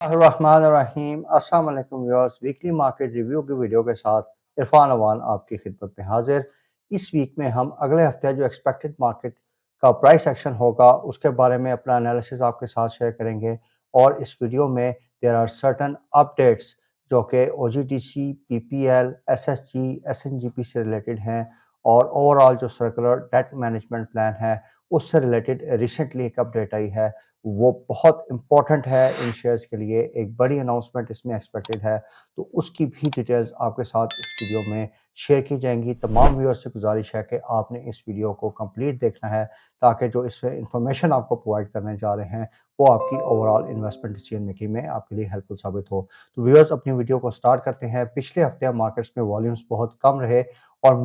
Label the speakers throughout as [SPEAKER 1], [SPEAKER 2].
[SPEAKER 1] रहीम अस्सलाम वालेकुम viewers. Weekly market review की वीडियो के साथ इरफान अवान आपकी खिदमत में हाजिर। इस वीक में हम अगले हफ्ते जो एक्सपेक्टेड मार्केट का प्राइस एक्शन होगा उसके बारे में अपना एनालिसिस आपके साथ शेयर करेंगे। और इस वीडियो में देयर आर सर्टन अपडेट्स जो कि OGDC, PPL, SSG, SNGP से रिलेटेड हैं। और ओवरऑल जो सर्कुलर डेट मैनेजमेंट प्लान है उससे रिलेटेड रिसेंटली एक अपडेट आई है, वो बहुत इंपॉर्टेंट है इन शेयर्स के लिए। एक बड़ी अनाउंसमेंट इसमें एक्सपेक्टेड है, तो उसकी भी डिटेल्स आपके साथ इस वीडियो में शेयर की जाएंगी। तमाम व्यूअर्स से गुजारिश है कि आपने इस वीडियो को कंप्लीट देखना है, ताकि जो इस इंफॉर्मेशन आपको प्रोवाइड करने जा रहे हैं वो आपकी ओवरऑल इन्वेस्टमेंट डिसीजन मेकिंग में आपके लिए हेल्पफुल साबित हो। तो व्यूअर्स, अपनी वीडियो को स्टार्ट करते हैं। पिछले हफ्ते मार्केट्स में वॉल्यूम्स बहुत कम रहे और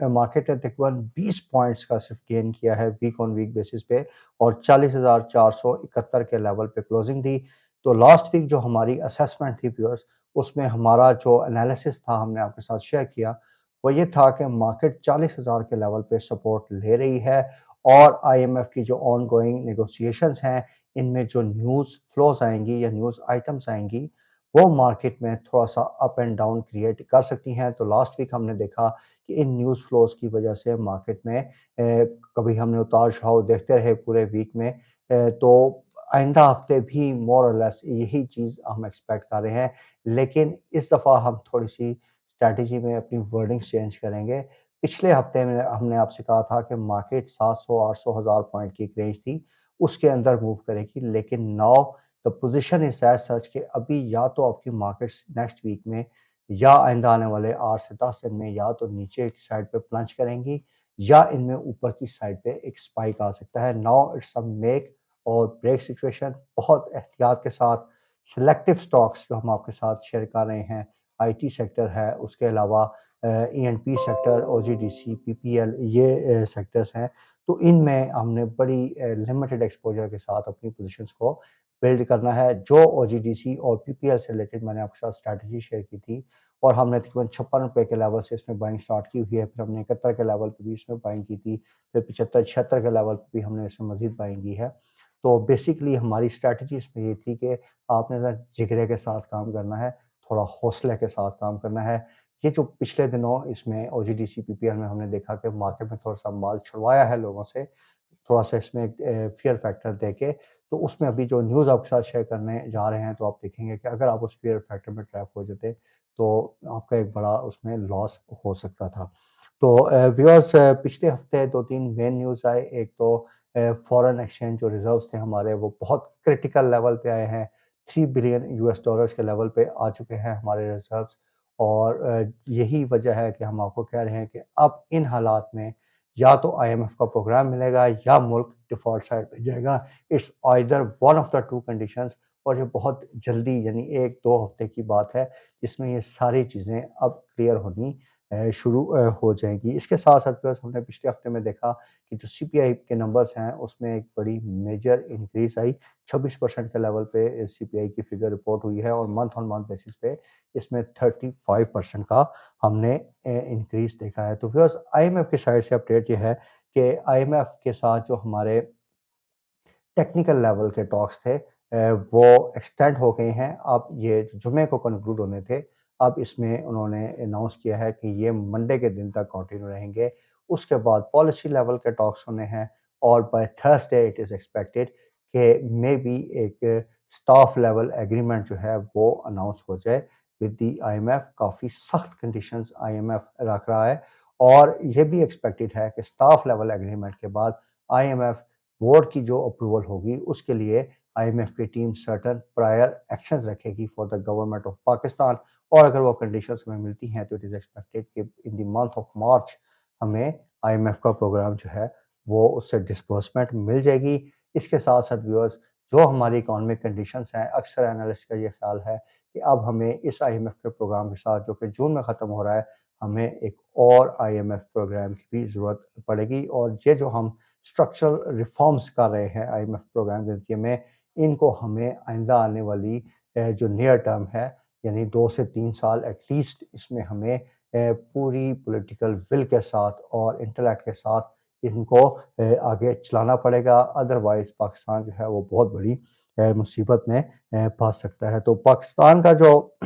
[SPEAKER 1] मार्केट ने तकरीबन 20 पॉइंट्स का सिर्फ गेन किया है वीक ऑन वीक बेसिस पे, और 40,471 के लेवल पे क्लोजिंग दी। तो लास्ट वीक जो हमारी असेसमेंट थी व्यूअर्स, उसमें हमारा जो एनालिसिस था हमने आपके साथ शेयर किया, वो ये था कि मार्केट 40,000 के लेवल पे सपोर्ट ले रही है। और IMF की जो ऑन गोइंग नेगोशिएशंस हैं, इनमें जो न्यूज़ फ्लोज आएंगी या न्यूज़ आइटम्स आएंगी, वो मार्केट में थोड़ा सा अप एंड डाउन क्रिएट कर सकती हैं। तो लास्ट वीक हमने देखा कि इन न्यूज़ फ्लोज की वजह से मार्केट में कभी हमने उतार चढ़ाव देखते रहे पूरे वीक में। तो आइंदा हफ्ते भी मोर और लेस यही चीज़ हम एक्सपेक्ट कर रहे हैं। लेकिन इस दफ़ा हम थोड़ी सी स्ट्रैटेजी में अपनी वर्डिंग्स चेंज करेंगे। पिछले हफ्ते में हमने आपसे कहा था कि मार्केट 700, 800, 1000 पॉइंट की एक रेंज थी, उसके अंदर मूव करेगी। लेकिन now the position is as such कि अभी या तो आपकी मार्केट्स नेक्स्ट वीक में या आइंदा आने वाले 8 से 10 दिन में या तो नीचे की साइड पे प्लंज करेंगी, या इनमें ऊपर की साइड पे एक स्पाइक आ सकता है। नाउ इट्स अ मेक और ब्रेक सिचुएशन। बहुत एहतियात के साथ सिलेक्टिव स्टॉक्स जो हम आपके साथ शेयर कर रहे हैं, IT सेक्टर है, उसके अलावा ENP सेक्टर, OGDC, PPL, ये सेक्टर्स हैं। तो इनमें हमने बड़ी लिमिटेड एक्सपोजर के साथ अपनी पोजीशंस को बिल्ड करना है। जो OGDC और PPL से रिलेटेड मैंने आपके साथ स्ट्रैटेजी शेयर की थी, और हमने तकरीबन 56 रुपए के लेवल से इसमें बाइंग स्टार्ट की हुई है। फिर हमने 71 के लेवल पे भी इसमें बाइंग की थी। फिर 75-76 के लेवल पे भी हमने इसमें मजीद बाइंग की है। तो बेसिकली हमारी स्ट्रैटेजी इसमें ये थी कि आपने ज़रा जिगरे के साथ काम करना है, थोड़ा हौसले के साथ काम करना है। ये जो पिछले दिनों इसमें OGDC, PPL में हमने देखा कि मार्केट में थोड़ा सा माल छुड़वाया है लोगों से, थोड़ा सा इसमें फ़ियर फैक्टर देके। तो उसमें अभी जो न्यूज़ आपके साथ शेयर करने जा रहे हैं, तो आप देखेंगे कि अगर आप उस फ़ियर फैक्टर में ट्रैप हो जाते, तो आपका एक बड़ा उसमें लॉस हो सकता था। तो व्यूअर्स, पिछले हफ्ते 2-3 मेन न्यूज़ आए। एक तो फॉरेन एक्सचेंज जो रिज़र्व्स थे हमारे, वो बहुत क्रिटिकल लेवल पे आए हैं। $3 बिलियन के लेवल पे आ चुके हैं हमारे रिज़र्व्स। और यही वजह है कि हम आपको कह रहे हैं कि अब इन हालात में या तो IMF का प्रोग्राम मिलेगा या मुल्क डिफ़ॉल्ट साइड पे जाएगा। It's either one of the two conditions. और ये बहुत जल्दी, यानी 1-2 हफ्ते की बात है, जिसमें ये सारी चीज़ें अब क्लियर होनी शुरू हो जाएँगी। इसके साथ-साथ प्लस हमने पिछले हफ्ते में देखा कि जो CPI के नंबर्स हैं, उसमें एक बड़ी मेजर इंक्रीज़ आई। 26% के लेवल पे CPI की फिगर रिपोर्ट हुई है, और मंथ ऑन मंथ बेसिस पे इसमें 35% का हमने इंक्रीज़ देखा है। तो व्यूअर्स, IMF की साइड से अपडेट ये है कि IMF के साथ जो हमारे टेक्निकल लेवल के टॉक्स थे, वो एक्सटेंड हो गए हैं। अब ये जुमे को कंक्लूड होने थे, अब इसमें उन्होंने अनाउंस किया है कि ये मंडे के दिन तक कंटिन्यू रहेंगे। उसके बाद पॉलिसी लेवल के टॉक्स होने हैं, और by Thursday it is expected कि मे बी एक स्टाफ लेवल एग्रीमेंट जो है वो अनाउंस हो जाए विद द IMF। काफ़ी सख्त कंडीशंस IMF रख रहा है, और ये भी एक्सपेक्टेड है कि स्टाफ लेवल एग्रीमेंट के बाद IMF बोर्ड की जो अप्रूवल होगी, उसके लिए IMF की टीम सर्टेन प्रायर एक्शंस रखेगी for the government of Pakistan. और अगर वो कंडीशंस हमें मिलती हैं, तो इट इज़ एक्सपेक्टेड कि in the month of March हमें IMF का प्रोग्राम जो है वो उससे डिसबर्समेंट मिल जाएगी। इसके साथ-साथ व्यूअर्स, जो हमारी इकोनॉमिक कंडीशंस हैं, अक्सर एनालिस्ट का ये ख्याल है कि अब हमें इस IMF के प्रोग्राम के साथ, जो कि जून में ख़त्म हो रहा है, हमें एक और IMF प्रोग्राम की भी ज़रूरत पड़ेगी। और ये जो हम स्ट्रक्चरल रिफॉर्म्स कर रहे हैं IMF प्रोग्राम के ज़रिए में, इनको हमें आइंदा आने वाली जो नियर टर्म है, यानी 2 से 3 साल एटलीस्ट, इसमें हमें पूरी पॉलिटिकल विल के साथ और इंटेलेक्ट के साथ इनको आगे चलाना पड़ेगा। अदरवाइज़ पाकिस्तान जो है वो बहुत बड़ी मुसीबत में फँस सकता है। तो पाकिस्तान का जो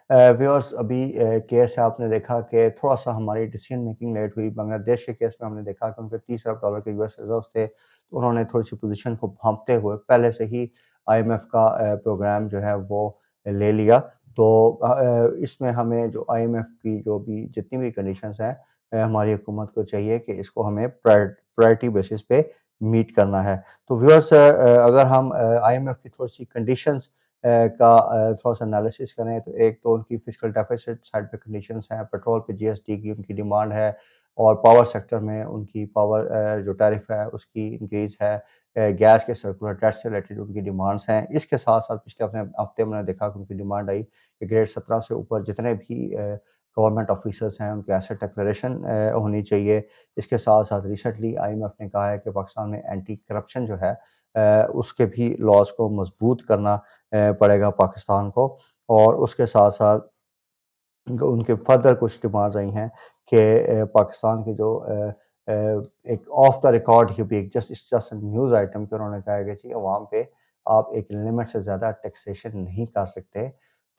[SPEAKER 1] व्यूअर्स अभी केस है, आपने देखा कि थोड़ा-सा हमारी डिसीजन मेकिंग लेट हुई। बांग्लादेश के केस में हमने देखा कि उनके $30 अरब के यूएस रिज़र्व्स थे, तो उन्होंने थोड़ी-सी पोज़ीशन को भाँपते हुए पहले से ही आईएमएफ का प्रोग्राम जो है वो ले लिया। तो इसमें हमें जो आईएमएफ की जो भी जितनी भी कंडीशंस हैं, हमारी हुकूमत को चाहिए कि इसको हमें प्रायोरिटी बेसिस पे मीट करना है। तो व्यूअर्स, अगर हम आईएमएफ की थोड़ी-सी कंडीशंस का थोड़ा-सा एनालिसिस करें, तो एक तो उनकी फिस्कल डेफिसिट साइड पे कंडीशंस हैं, पेट्रोल पे जीएसटी की उनकी डिमांड है और पावर सेक्टर में उनकी पावर जो टैरिफ है उसकी इंक्रीज़ है। गैस के सर्कुलर डेट से रिलेटेड उनकी डिमांड्स हैं। इसके साथ-साथ पिछले हफ्ते हफ्ते मैंने देखा कि उनकी डिमांड आई कि ग्रेड 17 से ऊपर जितने भी गवर्नमेंट ऑफिसर्स हैं उनकी एसेट डिक्लेरेशन होनी चाहिए। इसके साथ-साथ रिसेंटली आईएमएफ ने कहा है कि पाकिस्तान में एंटी करप्शन जो है उसके भी लॉज़ को मज़बूत करना पड़ेगा पाकिस्तान को। और उसके साथ-साथ उनके फर्दर कुछ डिमांड्स आई हैं कि पाकिस्तान के जो एक ऑफ द रिकॉर्ड ही भी एक जस्ट न्यूज़ आइटम कि उन्होंने कहा है कि जी अवाम पे आप एक लिमिट से ज़्यादा टैक्सेशन नहीं कर सकते।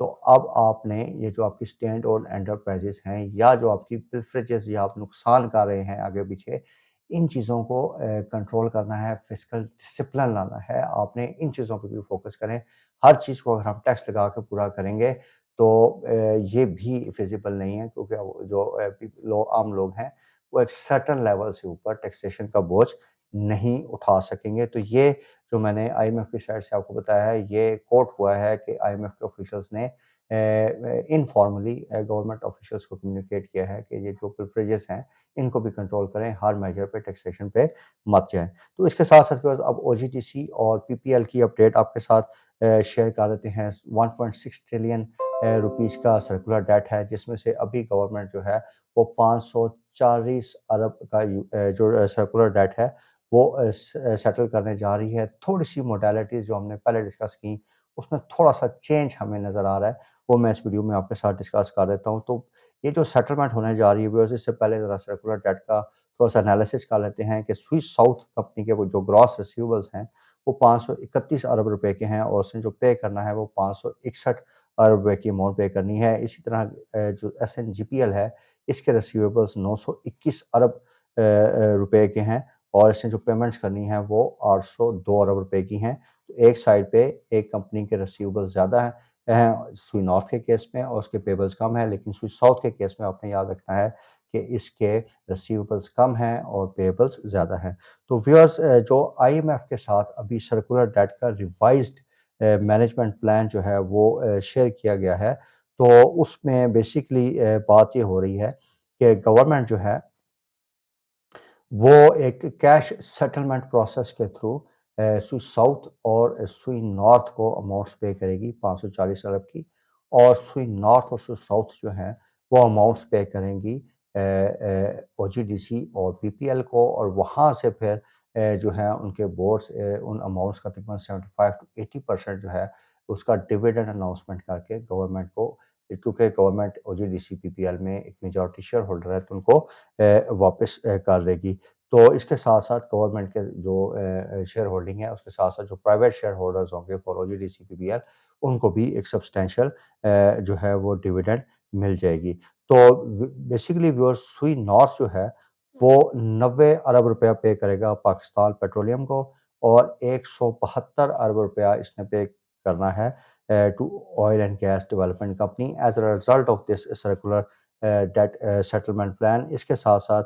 [SPEAKER 1] तो अब आपने ये जो आपकी स्टैंड ओन एंटरप्राइज़ेज़ हैं या जो आपकी पिल्फरेजेज़ या आप नुकसान कर रहे हैं आगे-पीछे, इन चीज़ों को कंट्रोल करना है, फिस्कल डिसिप्लिन लाना है। आपने इन चीज़ों पे भी फ़ोकस करें। हर चीज़ को अगर हम टैक्स लगा के पूरा करेंगे तो ये भी फिज़िबल नहीं है, क्योंकि वो जो आम लोग हैं, वो एक सर्टेन लेवल से ऊपर टैक्सेशन का बोझ नहीं उठा सकेंगे। तो ये जो मैंने आईएमएफ की साइड से आपको बताया है, ये कोट हुआ है कि आईएमएफ के ऑफिशियल्स ने इनफॉर्मली गवर्नमेंट ऑफिशियल्स को कम्युनिकेट किया है कि ये जो प्रिविलेजेस हैं, इनको भी कंट्रोल करें, हर मेजर पे टैक्सेशन पे मत जाएँ। तो इसके साथ-साथ अब ओजीटीसी और पीपीएल की अपडेट आपके साथ शेयर कर देते हैं। 1.6 ट्रिलियन रुपीस का सर्कुलर डेट है, जिसमें से अभी गवर्नमेंट जो है वो 540 अरब का जो सर्कुलर डेट है वो सेटल करने जा रही है। थोड़ी-सी मोडालिटीज़ जो हमने पहले डिस्कस की, उसमें थोड़ा-सा चेंज हमें नज़र आ रहा है, वो मैं इस वीडियो में आपके साथ डिस्कस कर देता हूँ। तो ये जो सेटलमेंट होने जा रही है व्यूअर्स, इससे पहले ज़रा सर्कुलर डेट का थोड़ा-सा एनालिसिस कर लेते हैं कि स्विस साउथ कंपनी के वो जो ग्रॉस रिसीवेबल्स हैं, वो 531 अरब रुपए के हैं और उसने जो पे करना है वो 561 अरब रुपए की अमाउंट पे करनी है। इसी तरह जो एसएनजीपीएल है, इसके रिसीवेबल्स 921 अरब रुपए के हैं और इसने जो पेमेंट्स करनी है वो 802 अरब रुपए की हैं। तो एक साइड पे एक कंपनी के रिसीवेबल्स ज़्यादा हैं स्वी नॉर्थ के केस में और उसके पेबल्स कम हैं, लेकिन स्वी साउथ के केस में आपने याद रखना है कि इसके रिसीवेबल्स कम हैं और पेबल्स ज़्यादा हैं। तो व्यूअर्स, जो आईएमएफ के साथ अभी सर्कुलर डेट का रिवाइज्ड मैनेजमेंट प्लान जो है वो शेयर किया गया है। तो उसमें बेसिकली बात ये हो रही है कि गवर्नमेंट जो है वो एक कैश सेटलमेंट प्रोसेस के थ्रू स्वी साउथ और स्वी नॉर्थ को अमाउंट्स पे करेगी 540 अरब की, और स्वी नॉर्थ और स्वी साउथ जो हैं वो अमाउंट्स पे करेंगी ओजीडीसी और पीपीएल को, और वहाँ से फिर जो है उनके बोर्ड्स उन अमाउंट्स का तकरीबन 75 टू 80% जो है उसका डिविडेंड अनाउंसमेंट करके गवर्नमेंट को, क्योंकि गवर्नमेंट ओजीडीसी पीपीएल में एक मेजॉरिटी शेयर होल्डर है, तो उनको वापस कर देगी। तो इसके साथ-साथ गवर्नमेंट के जो शेयर होल्डिंग है, उसके साथ-साथ जो प्राइवेट शेयर होल्डर्स होंगे फॉर ओजीडीसी पीपीएल, उनको भी एक सब्सटैंशियल जो है वो डिविडेंड मिल जाएगी। तो बेसिकली व्यूअर्स, सुई नॉर्थ जो है वो 90 अरब रुपया पे करेगा पाकिस्तान पेट्रोलियम को, और 172 अरब रुपया इसने पे करना है to oil and gas development company as a result of this circular debt settlement plan. इसके साथ-साथ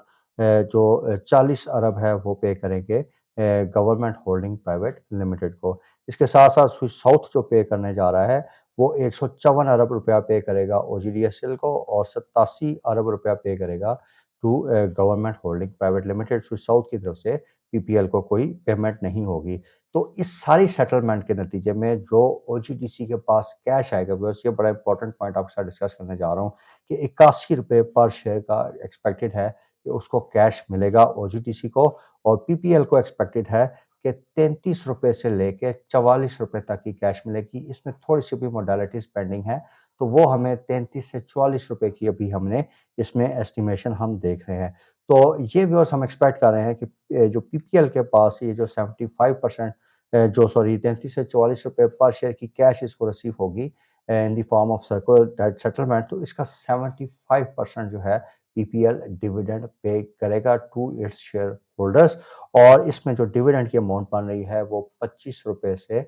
[SPEAKER 1] जो 40 अरब है वो पे करेंगे गवर्नमेंट होल्डिंग प्राइवेट लिमिटेड को। इसके साथ-साथ स्विस साउथ जो पे करने जा रहा है वो 154 अरब रुपया पे करेगा ओजीडीएसएल को, और 87 अरब रुपया पे करेगा to government holding private limited. Swiss south की तरफ से पीपीएल को कोई पेमेंट नहीं होगी। तो इस सारी सेटलमेंट के नतीजे में जो ओजीडीसी के पास कैश आएगा, बस ये बड़ा इंपॉर्टेंट पॉइंट आपके साथ डिस्कस करने जा रहा हूँ कि 81 रुपए पर शेयर का एक्सपेक्टेड है कि उसको कैश मिलेगा ओजीटीसी को, और पीपीएल को एक्सपेक्टेड है कि 33 रुपए से लेके 44 रुपए तक की कैश मिलेगी। इसमें थोड़ी-सी भी मोडालिटीज़ पेंडिंग है, तो वो हमें 33 से 44 रुपए की अभी हमने इसमें एस्टिमेशन हम देख रहे हैं। तो ये व्यूअर्स हम एक्सपेक्ट कर रहे हैं कि जो पीपीएल के पास ये जो 75% जो सॉरी 33 से 44 रुपए पर शेयर की कैश इसको रिसीव होगी in the form of circular debt settlement, तो इसका 75% जो है पीपीएल डिविडेंड पे करेगा टू इट्स शेयर होल्डर्स। और इसमें जो डिविडेंड की अमाउंट बन रही है वो 25 रुपए से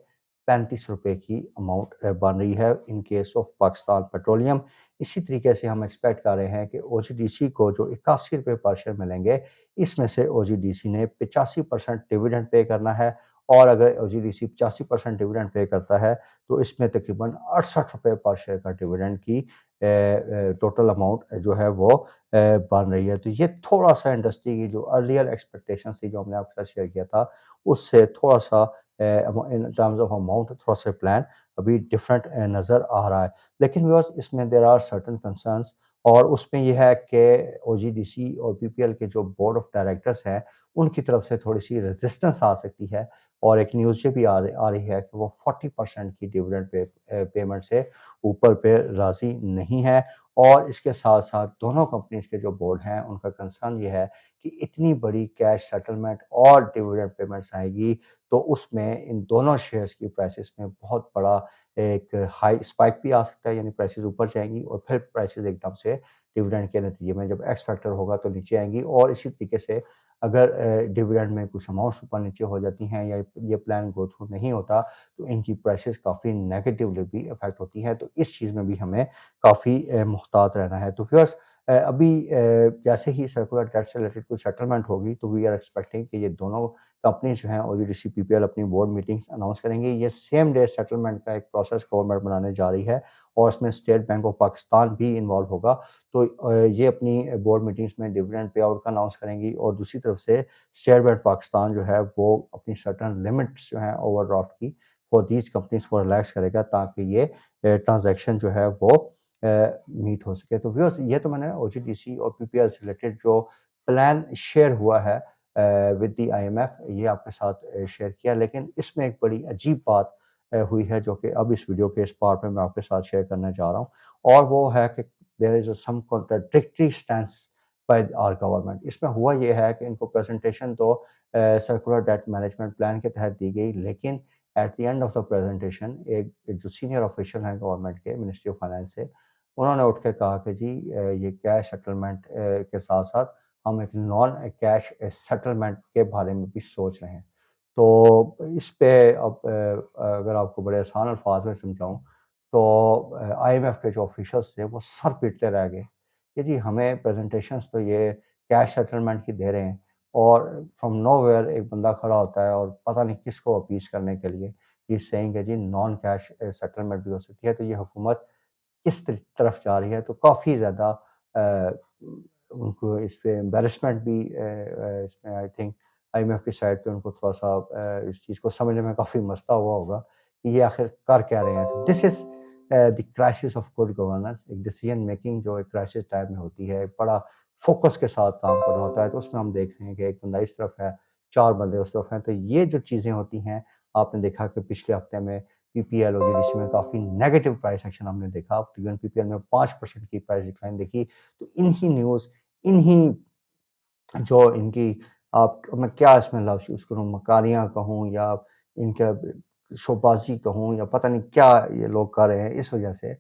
[SPEAKER 1] 35 रुपए की अमाउंट बन रही है in case of Pakistan petroleum. इसी तरीके से हम एक्सपेक्ट कर रहे हैं कि ओजीडीसी को जो 81 रुपए पर शेयर मिलेंगे, इसमें से ओजीडीसी ने 85% डिविडेंड पे करना है। और अगर ओजीडीसी 85% डिविडेंड पे करता है तो इसमें तकरीबन 68 रुपए पर शेयर का डिविडेंड की टोटल अमाउंट जो है वो बन रही है। तो ये थोड़ा-सा इंडस्ट्री की जो अर्लियर एक्सपेक्टेशंस थी, जो हमने आपके साथ शेयर किया था, उससे थोड़ा-सा इन टर्म्स ऑफ अमाउंट थोड़ा-सा प्लान अभी डिफरेंट नज़र आ रहा है। लेकिन व्यूअर्स, इसमें देयर आर सर्टेन कंसर्न्स, और उसमें ये है कि ओजीडीसी और पीपीएल के जो बोर्ड ऑफ डायरेक्टर्स हैं, उनकी तरफ से थोड़ी-सी रेजिस्टेंस आ सकती है। और एक न्यूज़ ये भी आ रही है कि वो 40% की डिविडेंड पेमेंट से ऊपर पे राज़ी नहीं है। और इसके साथ-साथ दोनों कंपनीज़ के जो बोर्ड हैं, उनका कंसर्न ये है कि इतनी बड़ी कैश सेटलमेंट और डिविडेंड पेमेंट्स आएगी, तो उसमें इन दोनों शेयर्स की प्राइसेस में बहुत बड़ा एक हाई स्पाइक भी आ सकता है, यानी प्राइसेस ऊपर जाएँगी और फिर प्राइसेस एकदम से डिविडेंड के नतीजे में जब एक्स फैक्टर होगा तो नीचे आएँगी। और इसी तरीके से अगर डिविडेंड में कुछ अमाउंट्स ऊपर-नीचे हो जाती हैं या ये प्लान गो थ्रू नहीं होता, तो इनकी प्राइसेस काफ़ी नेगेटिवली भी अफ़ेक्ट होती हैं। तो इस चीज़ में भी हमें काफ़ी मुहतात रहना है। तो व्यूअर्स, अभी जैसे ही सर्कुलर डेट से रिलेटेड कोई सेटलमेंट होगी, तो वी आर एक्सपेक्टिंग कि ये दोनों कंपनीज़ जो हैं ओजीडीसी, पीपीएल अपनी बोर्ड मीटिंग्स अनाउंस करेंगे। ये सेम डे सेटलमेंट का एक प्रोसेस गवर्नमेंट बनाने जा रही है और इसमें स्टेट बैंक ऑफ पाकिस्तान भी इन्वॉल्व होगा। तो ये अपनी बोर्ड मीटिंग्स में डिविडेंड पे आउट का अनाउंस करेंगी, और दूसरी तरफ से स्टेट बैंक पाकिस्तान जो है वो अपनी सर्टेन लिमिट्स जो हैं ओवरड्राफ्ट की फॉर दीज़ कंपनीज़ को रिलैक्स करेगा, ताकि ये ट्रांज़ैक्शन जो है वो मीट हो सके। तो व्यूअर्स, ये तो मैंने ओजीडीसी और पीपीएल से रिलेटेड जो प्लान शेयर हुआ है विद द आईएमएफ, ये आपके साथ शेयर किया। लेकिन इसमें एक बड़ी अजीब बात हुई है, जो कि अब इस वीडियो के इस पार्ट में मैं आपके साथ शेयर करने जा रहा हूँ, और वो है कि there is some contradictory stance by our government. इसमें हुआ ये है कि इनको प्रेज़ेंटेशन तो सर्कुलर डेट मैनेजमेंट प्लान के तहत दी गई, लेकिन at the end of the presentation एक एक जो सीनियर ऑफिशियल हैं गवर्नमेंट के, मिनिस्ट्री ऑफ फाइनेंस से, उन्होंने उठ के कहा कि जी ये कैश सेटलमेंट के साथ-साथ हम एक नॉन कैश सेटलमेंट के बारे में भी सोच रहे हैं। तो इस पे अब अगर आपको बड़े आसान अल्फाज में समझाऊँ, तो आईएमएफ के जो ऑफिशियल्स थे वो सर पीटते रह गए कि जी हमें प्रेज़ेंटेशंस तो ये कैश सेटलमेंट की दे रहे हैं, और फ्रॉम नोवेयर एक बंदा खड़ा होता है और पता नहीं किसको अपीज़ करने के लिए ही इज़ सेइंग कि जी नॉन कैश सेटलमेंट भी हो सकती है। तो ये हुकूमत किस तरफ जा रही है, तो काफ़ी ज़्यादा अ, उनको इस पे एम्बैरेसमेंट भी इसमें आई थिंक आईएमएफ की साइड पे उनको थोड़ा-सा इस चीज़ को समझने में काफ़ी मसला हुआ होगा कि ये आखिर कर क्या रहे हैं। तो this is the crisis of good governance. एक डिसीजन मेकिंग जो एक क्राइसिस टाइम में होती है, बड़ा फ़ोकस के साथ काम करना होता है, तो उसमें हम देख रहे हैं कि एक बंदा इस तरफ है, 4 बंदे उस तरफ हैं। तो ये जो चीज़ें होती हैं, आपने देखा कि पिछले हफ्ते में पीपीएल और जीडीसी में काफ़ी नेगेटिव प्राइस एक्शन हमने देखा। इवन पीपीएल में 5% की प्राइस डिक्लाइन देखी। तो इन्हीं न्यूज़, इन्हीं जो इनकी, आप मैं क्या इसमें लफ्ज़ यूज़ करूँ, मकारियाँ कहूँ या इनका शोबाज़ी कहूँ, या पता नहीं क्या ये लोग कर रहे हैं, इस वजह से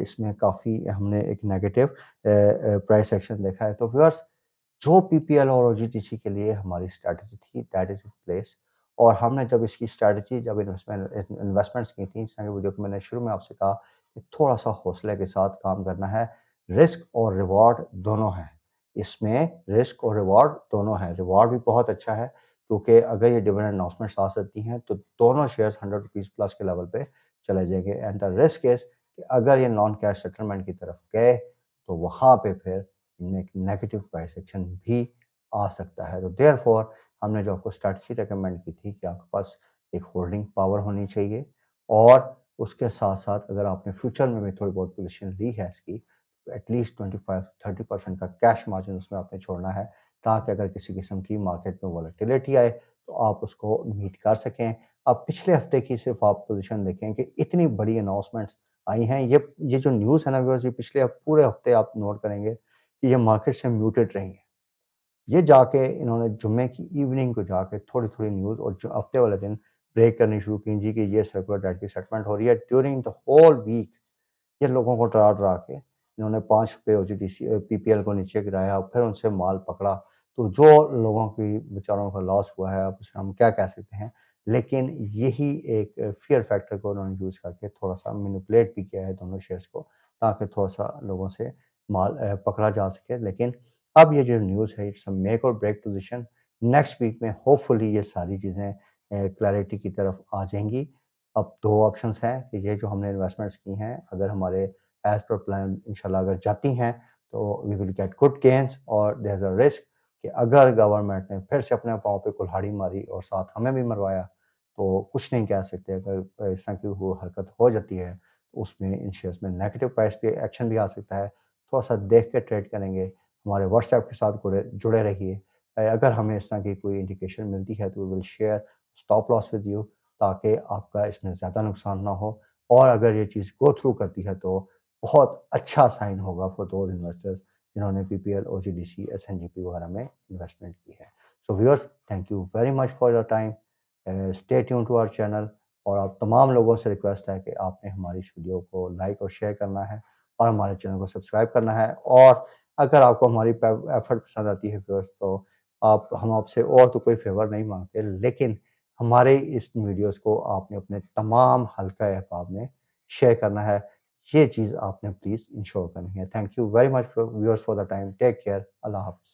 [SPEAKER 1] इसमें काफ़ी हमने एक नेगेटिव प्राइस एक्शन देखा है। तो व्यूअर्स, जो पीपीएल और ओजीटीसी के लिए हमारी स्ट्रैटेजी थी, दैट इज़ इन प्लेस। और हमने जब इसकी स्ट्रैटेजी, जब इन्वेस्टमेंट्स की थी, इस तरह की वीडियो को मैंने शुरू में आपसे कहा कि थोड़ा-सा हौसले के साथ काम करना है। रिस्क और रिवॉर्ड दोनों हैं। इसमें रिस्क और रिवॉर्ड दोनों हैं। रिवॉर्ड भी बहुत अच्छा है, क्योंकि अगर ये डिविडेंड अनाउंसमेंट्स आ सकती हैं, तो दोनों शेयर्स ₹100 प्लस के लेवल पे चले जाएँगे। एंड द रिस्क इज़ कि अगर ये नॉन कैश सेटलमेंट की तरफ गए, तो वहाँ पे फिर इनमें एक नेगेटिव प्राइस एक्शन भी आ सकता है। तो देयरफॉर हमने जो आपको स्ट्रैटेजी रिकमेंड की थी कि आपके पास एक होल्डिंग पावर होनी चाहिए, और उसके साथ-साथ अगर आपने फ्यूचर में भी थोड़ी बहुत पोज़ीशन ली है इसकी, तो एटलीस्ट 25-30% का कैश मार्जिन उसमें आपने छोड़ना है, ताकि अगर किसी किस्म की मार्केट में वोलेटिलिटी आए, तो आप उसको मीट कर सकें। अब पिछले हफ्ते की सिर्फ़ आप पोज़ीशन देखें कि इतनी बड़ी अनाउंसमेंट्स आई हैं। ये जो न्यूज़ है ना व्यूअर्स, ये पिछले पूरे हफ्ते आप नोट करेंगे कि ये मार्केट से म्यूटेड रही हैं। ये जाके इन्होंने जुम्मे की इवनिंग को जाके थोड़ी-थोड़ी न्यूज़, और जो हफ्ते वाले दिन ब्रेक करनी शुरू की जी कि ये सर्कुलर डेट की सेटलमेंट हो रही है। ड्यूरिंग द होल वीक ये लोगों को डरा-डरा के इन्होंने ₹5 ओजीडीसी पीपीएल को नीचे गिराया, फिर उनसे माल पकड़ा। तो जो लोगों की बेचारों का लॉस हुआ है, अब उसमें हम क्या कह सकते हैं। लेकिन यही एक फ़ियर फैक्टर को उन्होंने यूज़ करके थोड़ा-सा मैनिपुलेट भी किया है दोनों शेयर्स को, ताकि थोड़ा-सा लोगों से माल पकड़ा जा सके। लेकिन अब ये जो न्यूज़ है, इट्स अ मेक और ब्रेक पोज़ीशन। नेक्स्ट वीक में होपफुली ये सारी चीज़ें क्लैरिटी की तरफ आ जाएँगी। अब 2 ऑप्शंस हैं कि ये जो हमने इन्वेस्टमेंट्स की हैं, अगर हमारे एज़ पर प्लान इंशाल्लाह अगर जाती हैं, तो we will get good gains, और देयर इज़ अ रिस्क कि अगर गवर्नमेंट ने फिर से अपने पाँव पे कुल्हाड़ी मारी और साथ हमें भी मरवाया, तो कुछ नहीं कह सकते। अगर इस तरह की वो हरकत हो जाती है, तो उसमें इन शेयर्स में नेगेटिव प्राइस पे एक्शन भी आ सकता है। थोड़ा-सा देख के ट्रेड करेंगे। हमारे व्हाट्सऐप के साथ जुड़े जुड़े रहिए। अगर हमें इस तरह की कोई इंडिकेशन मिलती है, तो we will share stop loss with you, ताकि आपका इसमें ज़्यादा नुकसान ना हो। और अगर ये चीज़ गो थ्रू करती है, तो बहुत अच्छा साइन होगा फॉर दोज़ इन्वेस्टर्स जिन्होंने पीपीएल, ओजीडीसी, एसएनजीपी वगैरह में इन्वेस्टमेंट की है। So viewers, thank you very much for your time. Stay tuned to our channel, और आप तमाम लोगों से रिक्वेस्ट है कि आपने हमारी इस वीडियो को लाइक और शेयर करना है, और हमारे चैनल को सब्सक्राइब करना है। और अगर आपको हमारी प एफर्ट पसंद आती है व्यूअर्स, तो आप हम आपसे और तो कोई फ़ेवर नहीं माँगते, लेकिन हमारे इस वीडियोज़ को आपने अपने तमाम हल्का अहबाब में शेयर करना है। ये चीज़ आपने प्लीज़ इंश्योर करनी है। Thank you very much for viewers for the time. Take care. अल्लाह हाफ़िज़।